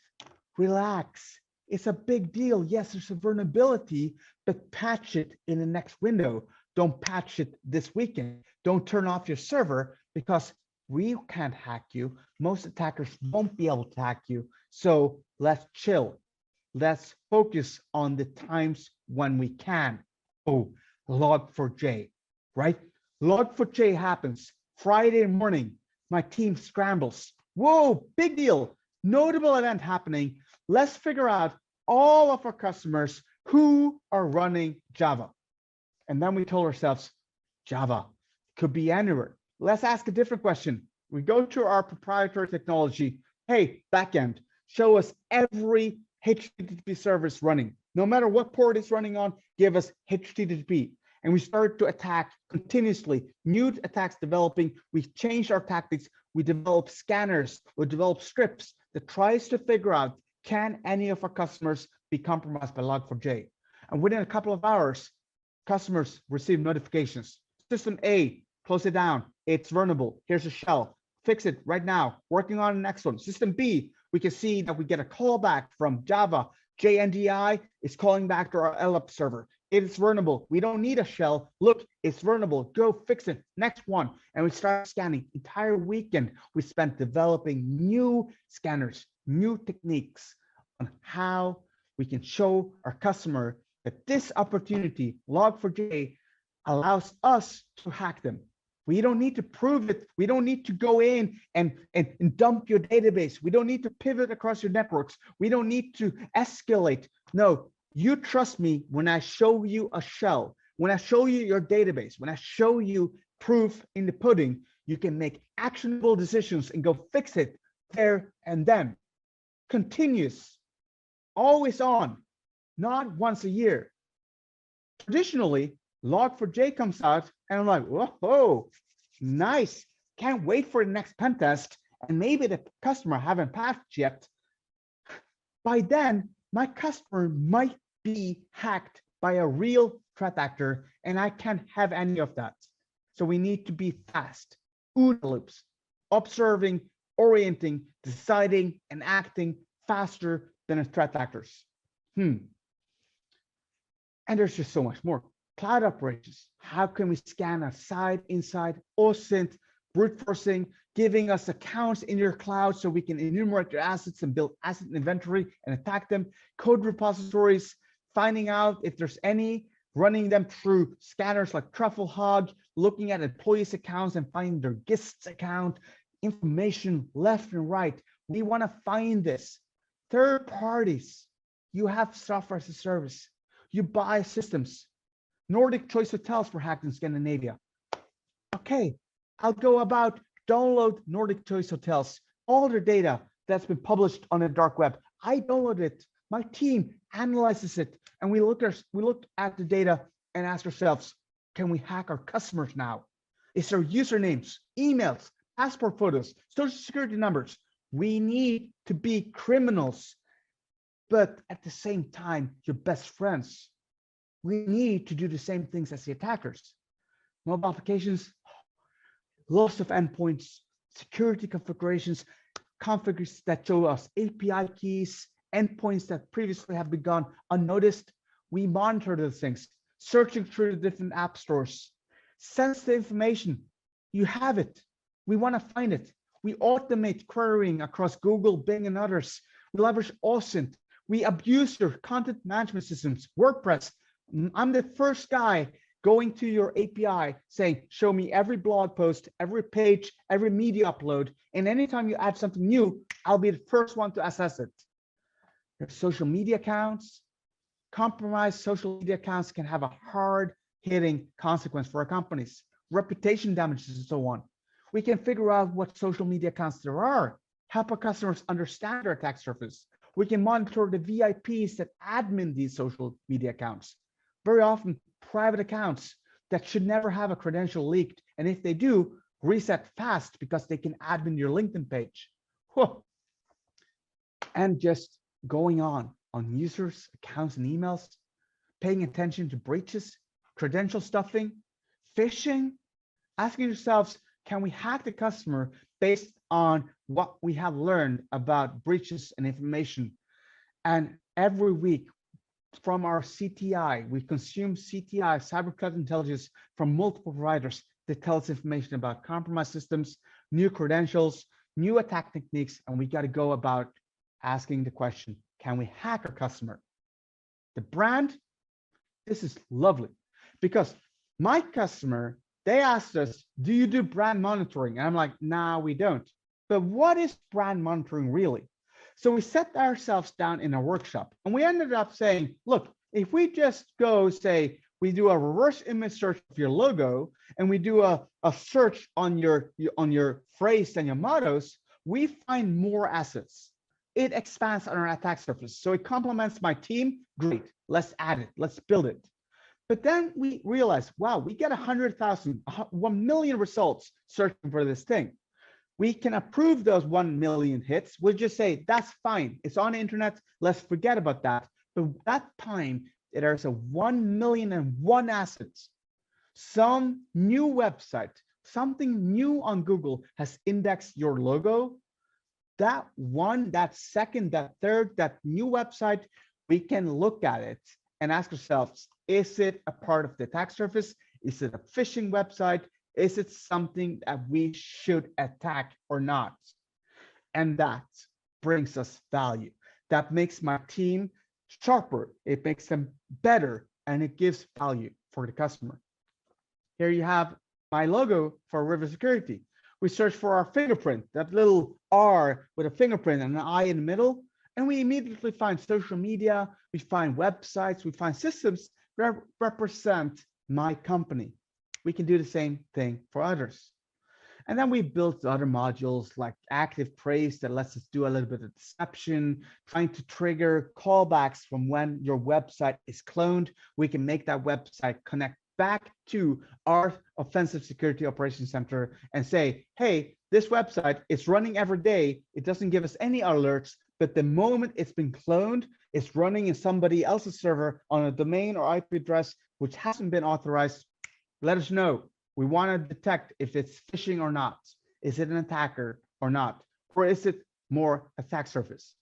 relax. It's a big deal. Yes, there's a vulnerability, but patch it in the next window. Don't patch it this weekend. Don't turn off your server, because we can't hack you. Most attackers won't be able to hack you. So let's chill. Let's focus on the times when we can. Oh, Log4j, right? Log4j happens Friday morning. My team scrambles. Whoa, big deal. Notable event happening. Let's figure out all of our customers who are running Java. And then we told ourselves, Java could be anywhere. Let's ask a different question. We go to our proprietary technology. Hey, backend, show us every HTTP service running. No matter what port it's running on, give us HTTP. And we started to attack continuously. New attacks developing. We changed our tactics. We developed scanners. We developed scripts that tries to figure out, can any of our customers be compromised by Log4j? And within a couple of hours, customers receive notifications. System A, close it down. It's vulnerable. Here's a shell. Fix it right now. Working on the next one. System B, we can see that we get a callback from Java. JNDI is calling back to our LLAP server. It is vulnerable. We don't need a shell. Look, it's vulnerable. Go fix it. Next one. And we start scanning. Entire weekend we spent developing new scanners, new techniques on how we can show our customer that this opportunity, Log4j, allows us to hack them. We don't need to prove it. We don't need to go in and dump your database. We don't need to pivot across your networks. We don't need to escalate. No, you trust me when I show you a shell, when I show you your database, when I show you proof in the pudding, you can make actionable decisions and go fix it there and then. Continuous, always on, not once a year. Traditionally, Log4j comes out and I'm like, whoa, nice. Can't wait for the next pen test. And maybe the customer haven't patched yet. By then, my customer might be hacked by a real threat actor, and I can't have any of that. So we need to be fast, OODA loops, observing, orienting, deciding, and acting faster than threat actors. And there's just so much more. Cloud operations. How can we scan outside, inside, OSINT, brute forcing, giving us accounts in your cloud so we can enumerate your assets and build asset inventory and attack them. Code repositories, finding out if there's any, running them through scanners like TruffleHog, looking at employees' accounts and finding their guests' account, information left and right. We want to find this. Third parties. You have software as a service. You buy systems. Nordic Choice Hotels were hacked in Scandinavia. Okay, I'll go about download Nordic Choice Hotels, all their data that's been published on the dark web. I download it. My team analyzes it, and we look at the data and ask ourselves, can we hack our customers now? Is there usernames, emails, passport photos, social security numbers? We need to be criminals, but at the same time, your best friends. We need to do the same things as the attackers. Mobile applications, lots of endpoints, security configurations, configures that show us API keys, endpoints that previously have been gone unnoticed. We monitor those things, searching through the different app stores. Sensitive information, you have it. We want to find it. We automate querying across Google, Bing, and others. We leverage OSINT. We abuse your content management systems, WordPress. I'm the first guy going to your API saying, show me every blog post, every page, every media upload. And anytime you add something new, I'll be the first one to assess it. Your social media accounts, compromised social media accounts can have a hard-hitting consequence for our companies, reputation damages and so on. We can figure out what social media accounts there are, help our customers understand their attack surface. We can monitor the VIPs that admin these social media accounts. Very often private accounts that should never have a credential leaked. And if they do, reset fast because they can admin your LinkedIn page. Whew. And just going on users, accounts, and emails, paying attention to breaches, credential stuffing, phishing, asking yourselves, can we hack the customer based on what we have learned about breaches and information? And every week from our CTI, we consume CTI, cyber threat intelligence, from multiple providers that tell us information about compromised systems, new credentials, new attack techniques, and we got to go about asking the question, can we hack our customer? The brand, this is lovely because my customer, they asked us, do you do brand monitoring? And I'm like, nah, we don't. But what is brand monitoring really? So we set ourselves down in a workshop and we ended up saying, look, if we just go say, we do a reverse image search of your logo and we do a search on your phrase and your mottos, we find more assets. It expands on our attack surface. So it complements my team. Great, let's add it, let's build it. But then we realized, wow, we get 100,000, 1 million results searching for this thing. We can approve those 1 million hits. We'll just say, that's fine. It's on the internet. Let's forget about that. But that time, there's a 1,000,001 assets. Some new website, something new on Google has indexed your logo. That one, that second, that third, that new website, we can look at it and ask ourselves, is it a part of the attack surface? Is it a phishing website? Is it something that we should attack or not? And that brings us value. That makes my team sharper. It makes them better, and it gives value for the customer. Here you have my logo for River Security. We search for our fingerprint, that little R with a fingerprint and an I in the middle, and we immediately find social media, we find websites, we find systems that represent my company. We can do the same thing for others. And then we built other modules like active praise that lets us do a little bit of deception, trying to trigger callbacks from when your website is cloned. We can make that website connect back to our offensive security operations center and say, hey, this website is running every day. It doesn't give us any alerts, but the moment it's been cloned, it's running in somebody else's server on a domain or IP address which hasn't been authorized. Let us know. We want to detect if it's phishing or not. Is it an attacker or not? Or is it more attack surface?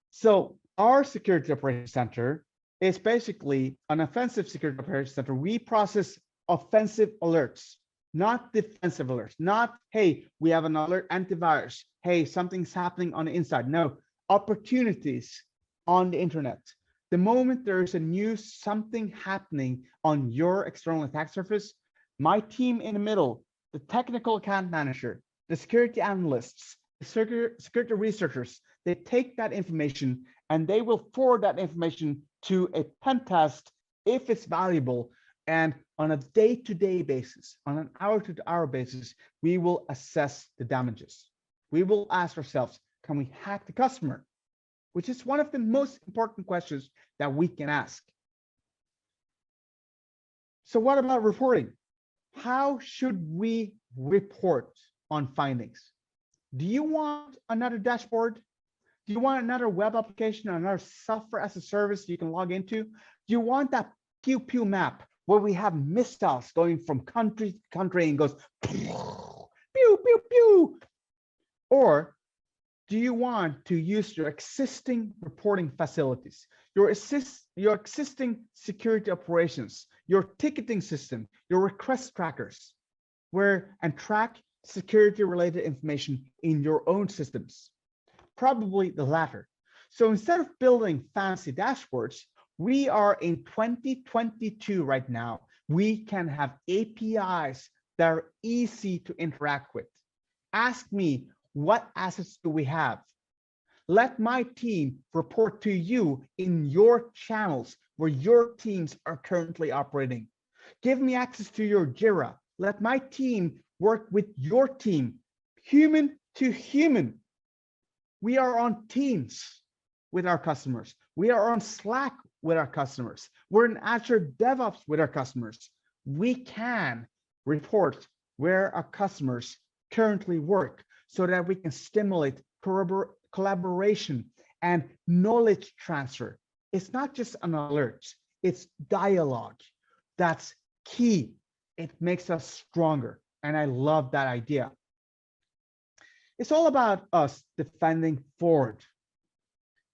So our security operations center is basically an offensive security operations center. We process offensive alerts, not defensive alerts, not, hey, we have an alert antivirus. Hey, something's happening on the inside. No, opportunities on the internet. The moment there's a new something happening on your external attack surface, my team in the middle, the technical account manager, the security analysts, the security researchers, they take that information and they will forward that information to a pen test if it's valuable. And on a day-to-day basis, on an hour-to-hour basis, we will assess the damages. We will ask ourselves, can we hack the customer? Which is one of the most important questions that we can ask. So what about reporting? How should we report on findings? Do you want another dashboard? Do you want another web application, another software as a service you can log into? Do you want that pew pew map where we have missiles going from country to country and goes pew pew pew? Or do you want to use your existing reporting facilities, your existing security operations, your ticketing system, your request trackers, and track security related information in your own systems? Probably the latter. So instead of building fancy dashboards, we are in 2022 right now. We can have APIs that are easy to interact with. Ask me, what assets do we have? Let my team report to you in your channels where your teams are currently operating. Give me access to your Jira. Let my team work with your team, human to human. We are on Teams with our customers. We are on Slack with our customers. We're in Azure DevOps with our customers. We can report where our customers currently work so that we can stimulate collaboration and knowledge transfer. It's not just an alert, it's dialogue. That's key. It makes us stronger. And I love that idea. It's all about us defending forward,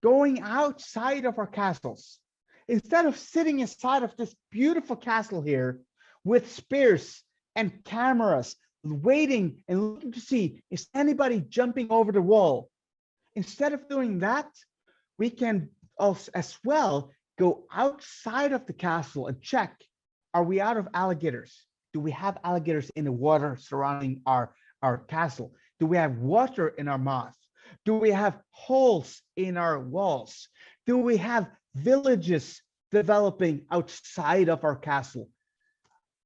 going outside of our castles. Instead of sitting inside of this beautiful castle here with spears and cameras, waiting and looking to see, is anybody jumping over the wall? Instead of doing that, we can also as well go outside of the castle and check, are we out of alligators? Do we have alligators in the water surrounding our castle? Do we have water in our mouth? Do we have holes in our walls? Do we have villages developing outside of our castle?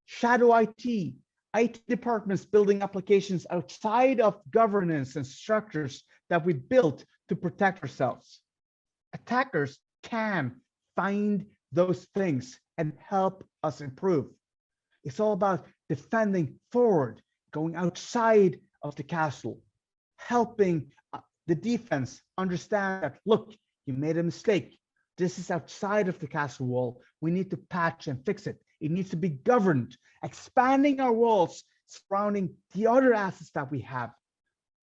Shadow IT departments building applications outside of governance and structures that we built to protect ourselves. Attackers can find those things and help us improve. It's all about defending forward, going outside of the castle, helping the defense understand that, look, you made a mistake. This is outside of the castle wall. We need to patch and fix it. It needs to be governed, expanding our walls surrounding the other assets that we have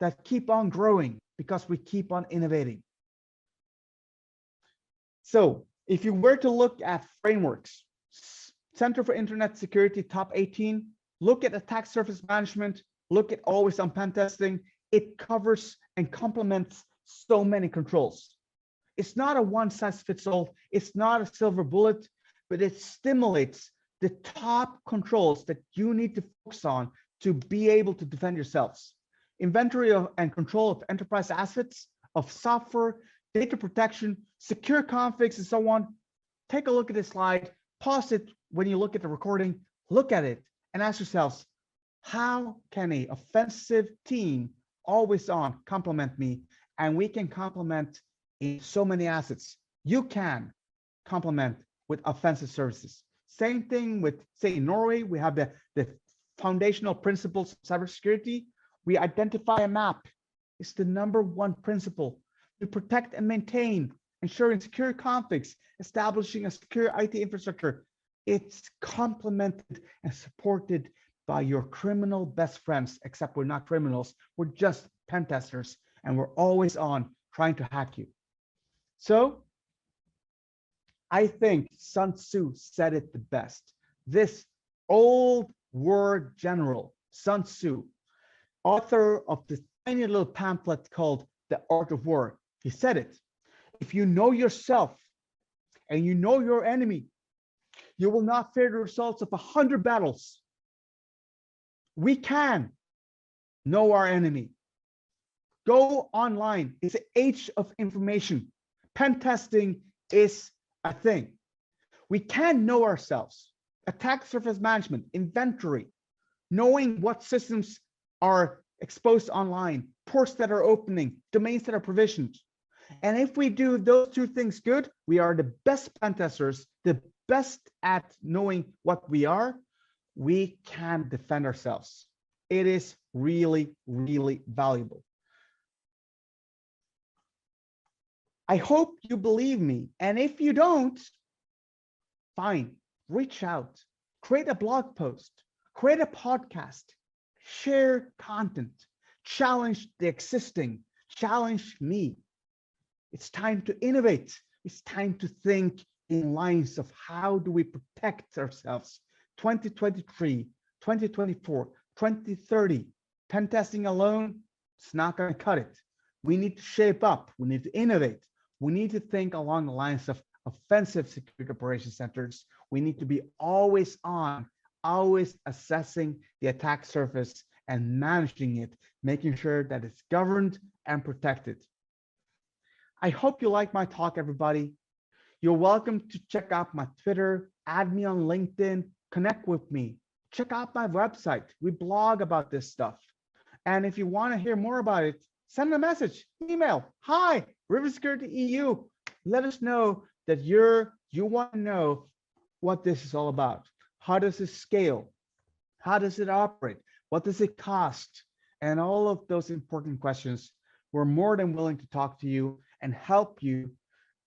that keep on growing because we keep on innovating. So if you were to look at frameworks, Center for Internet Security top 18, look at attack surface management, look at always on pen testing. It covers and complements so many controls. It's not a one size fits all. It's not a silver bullet, but it stimulates the top controls that you need to focus on to be able to defend yourselves. Inventory and control of enterprise assets, of software, data protection, secure configs, and so on. Take a look at this slide, pause it when you look at the recording, look at it, and ask yourselves, how can an offensive team always on complement me? And we can complement in so many assets. You can complement with offensive services. Same thing with, say, in Norway, we have the foundational principles of cybersecurity. We identify a map. It's the #1 principle to protect and maintain, ensuring secure configs, establishing a secure IT infrastructure, It's complemented and supported by your criminal best friends, except we're not criminals. We're just pen testers, and we're always on trying to hack you. So I think Sun Tzu said it the best. This old war general, Sun Tzu, author of this tiny little pamphlet called The Art of War, he said it. If you know yourself and you know your enemy, you will not fear the results of 100 battles. We can know our enemy. Go online. It's the age of information. Pen testing is a thing. We can know ourselves. Attack surface management, inventory, knowing what systems are exposed online, ports that are opening, domains that are provisioned. And if we do those two things good, we are the best pen testers, the best at knowing what we are. We can defend ourselves. It is really, really valuable. I hope you believe me. And if you don't, fine, reach out, create a blog post, create a podcast, share content, challenge the existing, challenge me. It's time to innovate. It's time to think in lines of how do we protect ourselves. 2023, 2024, 2030, pen testing alone, it's not going to cut it. We need to shape up. We need to innovate. We need to think along the lines of offensive security operations centers. We need to be always on, always assessing the attack surface and managing it, making sure that it's governed and protected. I hope you like my talk, everybody. You're welcome to check out my Twitter, add me on LinkedIn, connect with me. Check out my website. We blog about this stuff. And if you want to hear more about it, send a message, email, hi, River Security EU. Let us know that you want to know what this is all about. How does it scale? How does it operate? What does it cost? And all of those important questions. We're more than willing to talk to you and help you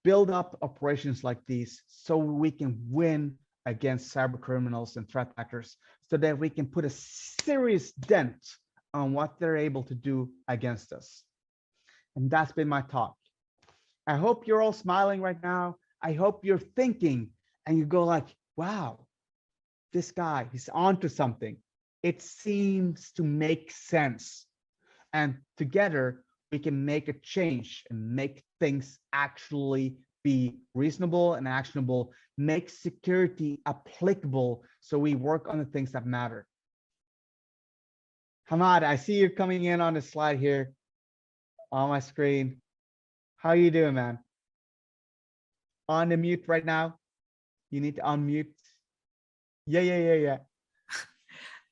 build up operations like these so we can win against cyber criminals and threat actors, so that we can put a serious dent on what they're able to do against us. And that's been my talk. I hope you're all smiling right now. I hope you're thinking and you go like, wow, this guy, he's onto something. It seems to make sense. And together we can make a change and make things actually be reasonable and actionable, make security applicable, so we work on the things that matter. Hamad, I see you coming in on the slide here on my screen. How you doing, man? On the mute right now? You need to unmute. Yeah.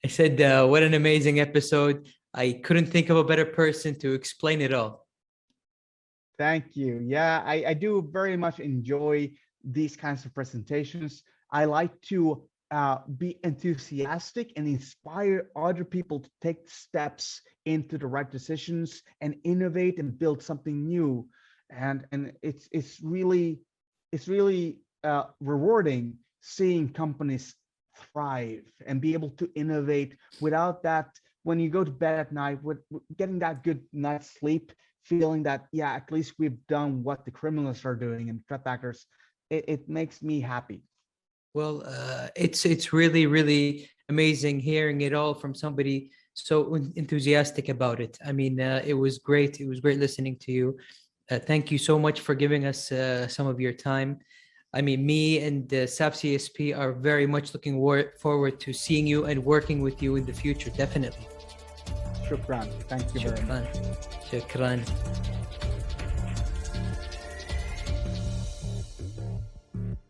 I said, what an amazing episode. I couldn't think of a better person to explain it all. Thank you. Yeah, I do very much enjoy these kinds of presentations. I like to be enthusiastic and inspire other people to take steps into the right decisions and innovate and build something new. And it's really rewarding seeing companies thrive and be able to innovate without that. When you go to bed at night, with getting that good night's sleep, feeling that, yeah, at least we've done what the criminals are doing and threat actors, it makes me happy. Well, it's really, really amazing hearing it all from somebody so enthusiastic about it. I mean, it was great. It was great listening to you. Thank you so much for giving us some of your time. I mean, me and SAP CSP are very much looking forward to seeing you and working with you in the future, definitely. Shukran. Thank you very much. Shukran.